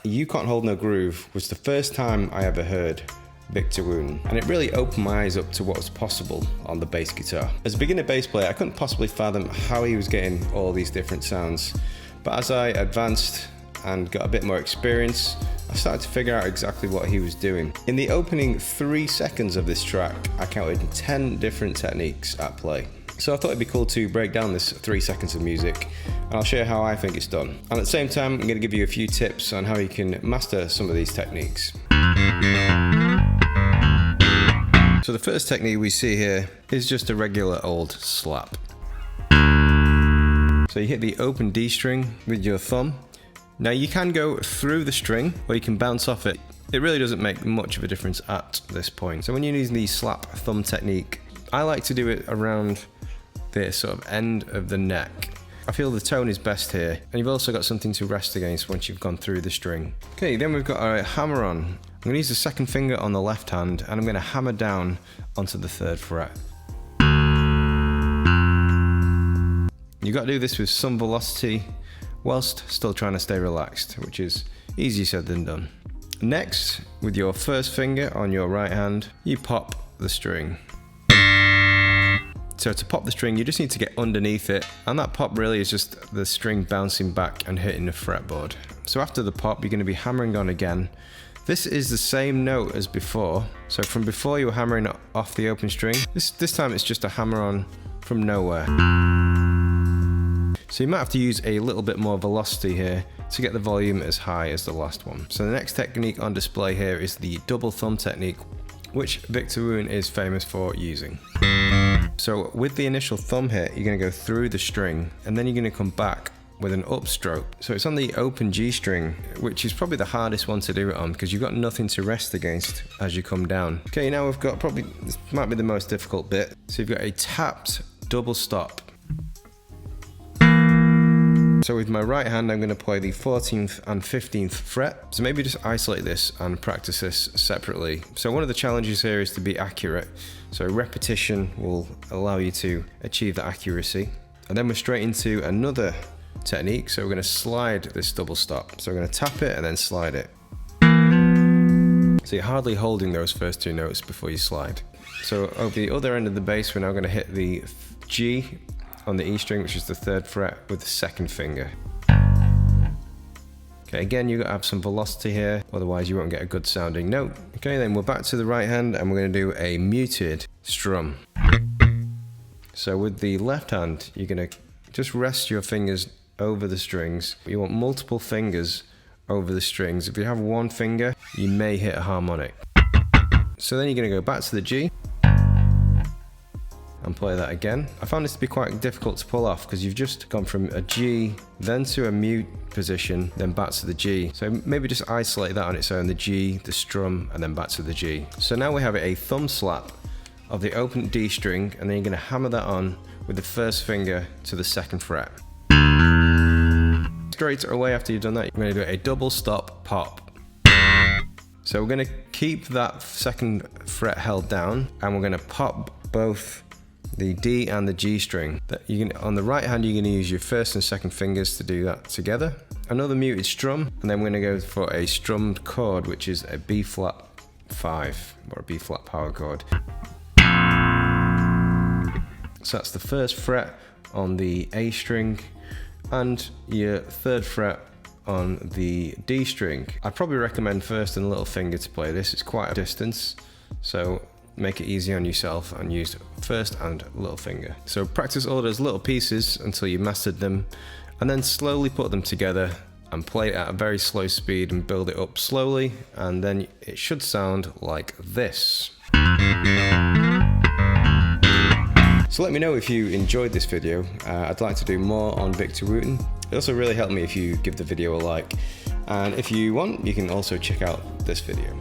You Can't Hold No Groove was the first time I ever heard Victor Wooten, and it really opened my eyes up to what was possible on the bass guitar. As a beginner bass player, I couldn't possibly fathom how he was getting all these different sounds, but as I advanced and got a bit more experience, I started to figure out exactly what he was doing. In the opening 3 seconds of this track, I counted 10 different techniques at play. So I thought it'd be cool to break down this 3 seconds of music, and I'll show you how I think it's done. And at the same time, I'm going to give you a few tips on how you can master some of these techniques. So the first technique we see here is just a regular old slap. So you hit the open D string with your thumb. Now you can go through the string or you can bounce off it. It really doesn't make much of a difference at this point. So when you're using the slap thumb technique, I like to do it around the sort of end of the neck. I feel the tone is best here, and you've also got something to rest against once you've gone through the string. Okay, then we've got our hammer on. I'm going to use the second finger on the left hand, and I'm going to hammer down onto the 3rd fret. You've got to do this with some velocity whilst still trying to stay relaxed, which is easier said than done. Next, with your first finger on your right hand, you pop the string. So to pop the string, you just need to get underneath it, and that pop really is just the string bouncing back and hitting the fretboard. So after the pop, you're going to be hammering on again. This is the same note as before. So from before you were hammering off the open string, this time it's just a hammer on from nowhere. So you might have to use a little bit more velocity here to get the volume as high as the last one. So the next technique on display here is the double thumb technique, which Victor Wooten is famous for using. So with the initial thumb hit, you're going to go through the string, and then you're going to come back with an upstroke. So it's on the open G string, which is probably the hardest one to do it on because you've got nothing to rest against as you come down. Okay, now we've got this might be the most difficult bit. So you've got a tapped double stop. So with my right hand, I'm going to play the 14th and 15th fret. So maybe just isolate this and practice this separately. So one of the challenges here is to be accurate. So repetition will allow you to achieve that accuracy. And then we're straight into another technique. So we're going to slide this double stop. So we're going to tap it and then slide it. So you're hardly holding those first 2 notes before you slide. So over the other end of the bass, we're now going to hit the G on the E string, which is the 3rd fret, with the 2nd finger. Okay, again, you've got to have some velocity here, otherwise you won't get a good sounding note. Okay, then we're back to the right hand and we're going to do a muted strum. So with the left hand, you're going to just rest your fingers over the strings. You want multiple fingers over the strings. If you have one finger, you may hit a harmonic. So then you're going to go back to the G and play that again. I found this to be quite difficult to pull off because you've just gone from a G, then to a mute position, then back to the G. So maybe just isolate that on its own, the G, the strum, and then back to the G. So now we have a thumb slap of the open D string, and then you're going to hammer that on with the first finger to the 2nd fret. Straight away after you've done that, you're going to do a double stop pop. So we're going to keep that 2nd fret held down, and we're going to pop both the D and the G string. On the right hand, you're going to use your 1st and 2nd fingers to do that together. Another muted strum, and then we're going to go for a strummed chord, which is a B flat 5 or a B flat power chord. So that's the 1st fret on the A string and your 3rd fret on the D string. I'd probably recommend 1st and little finger to play this. It's quite a distance, so make it easy on yourself and use 1st and little finger. So practice all those little pieces until you mastered them, and then slowly put them together and play it at a very slow speed and build it up slowly, and then it should sound like this. So let me know if you enjoyed this video. I'd like to do more on Victor Wooten. It also really helped me if you give the video a like, and if you want, you can also check out this video.